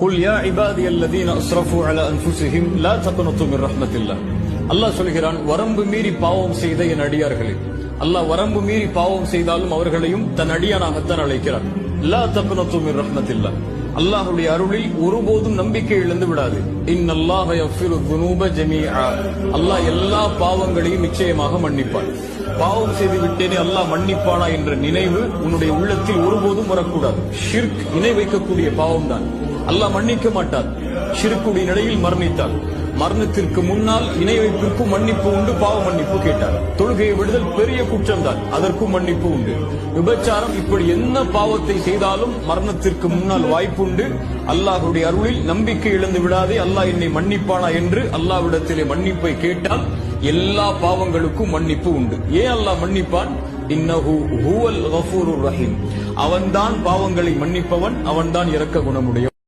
قل يا عبادي الذين اسرفوا على انفسهم لا تقنطوا من رحمة الله. அல்லாஹ் சொல்கிறான், வரம்பு மீறி பாவம் செய்த என் அடியார்களே. அல்லாஹ் வரம்பு மீறி பாவம் செய்தாலும் அவர்களையும் தன் அடியானாகத்தான் அழைக்கிறார். லா தக்னது மின் ரஹ்மத்தில்லாஹ். அல்லாஹ்வுடைய அருளில் ஒருபோதும் நம்பிக்கை இழந்து விடாது. இன்னல்லாஹ யஃபிரு ذுனூப ஜமீஆ. அல்லாஹ் எல்லா பாவங்களையும் நிச்சயமாக மன்னிப்பான். பாவம் செய்து விட்டேனே அல்லாஹ் மன்னிப்பானா என்ற நினைவு உன்னுடைய உள்ளத்தில் ஒருபோதும் வரக்கூடாது. ஷிர்க், இணை வைக்கக்கூடிய பாவம் தான். அல்லாஹ் மன்னிக்க மாட்டார். ஷிர்க்குடைய நிலையில் மரணித்தார். மரணத்திற்கு முன்னால் இணை வைப்பிற்கும் மன்னிப்பு உண்டு, பாவ மன்னிப்பு கேட்டார். தொழுகையை விடுதல் பெரிய குற்றம் தான், அதற்கும் மன்னிப்பு உண்டு. விபச்சாரம், இப்படி என்ன பாவத்தை செய்தாலும் மரணத்திற்கு முன்னால் வாய்ப்புண்டு. அல்லாஹ்வுடைய அருளில் நம்பிக்கை இழந்து விடாதே, அல்லாஹ் என்னை மன்னிப்பானா என்று அல்லாஹ்விடத்திலே மன்னிப்பை கேட்டால் எல்லா பாவங்களுக்கும் மன்னிப்பு உண்டு. ஏன் அல்லாஹ் மன்னிப்பான்? இன்னஹு ஹுவல் கஃபூருர் ரஹீம். அவன்தான் பாவங்களை மன்னிப்பவன், அவன்தான் இரக்க குணமுடையவன்.